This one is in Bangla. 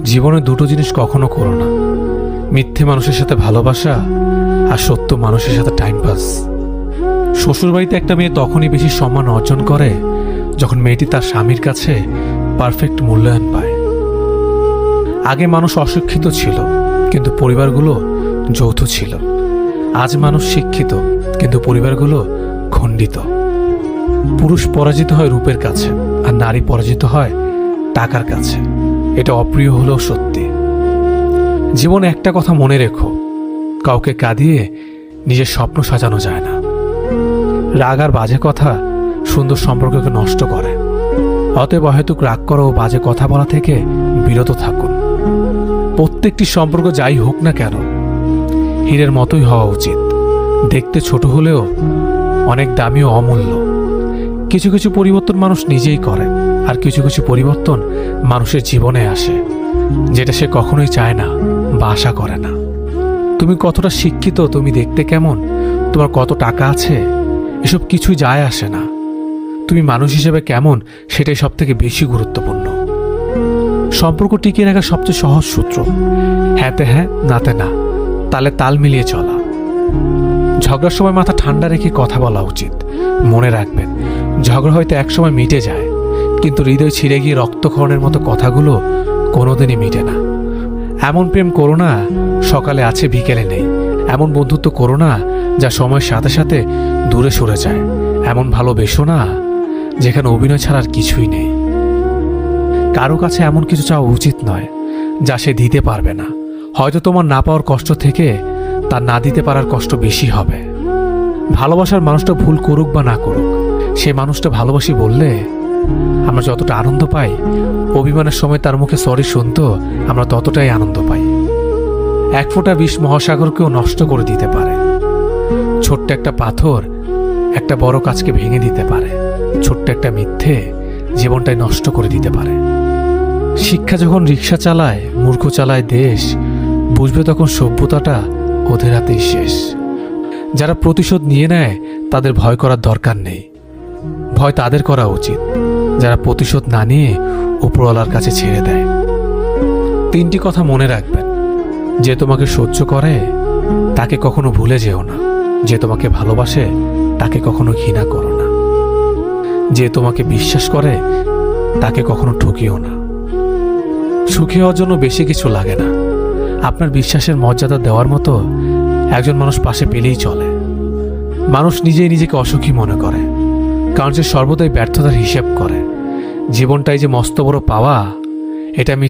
জীবনে দুটো জিনিস কখনো করো না, মিথ্যে মানুষের সাথে ভালোবাসা আর সত্য মানুষের সাথে টাইম পাস। শ্বশুরবাড়িতে একটা মেয়ে তখনই বেশি সম্মান অর্জন করে যখন মেয়েটি তার স্বামীর কাছে পারফেক্ট মূল্যায়ন পায়। আগে মানুষ অশিক্ষিত ছিল, কিন্তু পরিবারগুলো যৌথ ছিল। আজ মানুষ শিক্ষিত, কিন্তু পরিবারগুলো খণ্ডিত। পুরুষ পরাজিত হয় রূপের কাছে, আর নারী পরাজিত হয় টাকার কাছে। এটা অপ্রিয় হলেও সত্যি। জীবনে একটা কথা মনে রেখো, কাউকে কাঁদিয়ে নিজের স্বপ্ন সাজানো যায় না। রাগ আর বাজে কথা সুন্দর সম্পর্ককে নষ্ট করে। অতএব অহেতুক রাগ করা ও বাজে কথা বলা থেকে বিরত থাকুন। প্রত্যেকটি সম্পর্ক যাই হোক না কেন, হীরের মতোই হওয়া উচিত। দেখতে ছোট হলেও অনেক দামি ও অমূল্য। কিছু কিছু পরিবর্তন মানুষ নিজেই করে, আর কিছু কিছু পরিবর্তন মানুষের জীবনে আসে, যেটা সে কখনোই চায় না বা আশা করে না। তুমি কতটা শিক্ষিত, তুমি দেখতে কেমন, তোমার কত টাকা আছে, এসব কিছুই যায় আসে না। তুমি মানুষ হিসেবে কেমন, সেটাই সব থেকে বেশি গুরুত্বপূর্ণ। সম্পর্ক টিকিয়ে রাখার সবচেয়ে সহজ সূত্র হ্যাঁতে হ্যাঁ, নাতে না, তালে তাল মিলিয়ে চলা। ঝগড়ার সময় মাথা ঠান্ডা রেখে কথা বলা উচিত। মনে রাখবেন, ঝগড়া হয়তো একসময় মিটে যায়, কিন্তু হৃদয় ছিঁড়ে গিয়ে রক্তক্ষরণের মতো কথাগুলো কোনোদিনই মিটে না। এমন প্রেম করো না সকালে আছে বিকেলে নেই। এমন বন্ধুত্ব করো না যা সময়ের সাথে সাথে দূরে সরে যায়। এমন ভালোবেসো না যেখানে অভিনয় ছাড়ার কিছুই নেই। কারো কাছে এমন কিছু চাওয়া উচিত নয় যা সে দিতে পারবে না। হয়তো তোমার না পাওয়ার কষ্ট থেকে তার না দিতে পারার কষ্ট বেশি হবে। ভালোবাসার মানুষটা ভুল করুক বা না করুক, সে মানুষটা ভালোবাসি বললে আমরা যতটা আনন্দ পাই, অভিমানের সময় তার মুখে সরি শুনতো আমরা ততটাই আনন্দ পাই। এক ফোঁটা বিষ মহাসাগরকেও নষ্ট করে দিতে পারে। ছোট্ট একটা পাথর একটা বড় কাজকে ভেঙে দিতে পারে। ছোট্ট একটা মিথ্যে জীবনটাই নষ্ট করে দিতে পারে। শিক্ষা যখন রিক্সা চালায়, মূর্খ চালায় দেশ, বুঝবে তখন সভ্যতাটা ওদের হাতেই শেষ। যারা প্রতিশোধ নিয়ে নেয় তাদের ভয় করার দরকার নেই। ভয় তাদের করা উচিত যারা প্রতিশোধ না নিয়ে উপরওয়ালার কাছে ছেড়ে দেয়। 3টি কথা মনে রাখবেন। যে তোমাকে সহ্য করে তাকে কখনো ভুলে যেও না। যে তোমাকে ভালোবাসে তাকে কখনো ঘৃণা করো না। যে তোমাকে বিশ্বাস করে তাকে কখনো ঠকিও না। সুখী হওয়ার জন্য বেশি কিছু লাগে না। আপনার বিশ্বাসের মর্যাদা দেওয়ার মতো একজন মানুষ পাশে পেলেই চলে। মানুষ নিজেই নিজেকে অসুখী মনে করে, কারণ সে সর্বদাই ব্যর্থতার হিসেব করে। জীবনটাই যে মস্ত বড় পাওয়া, এটা আমি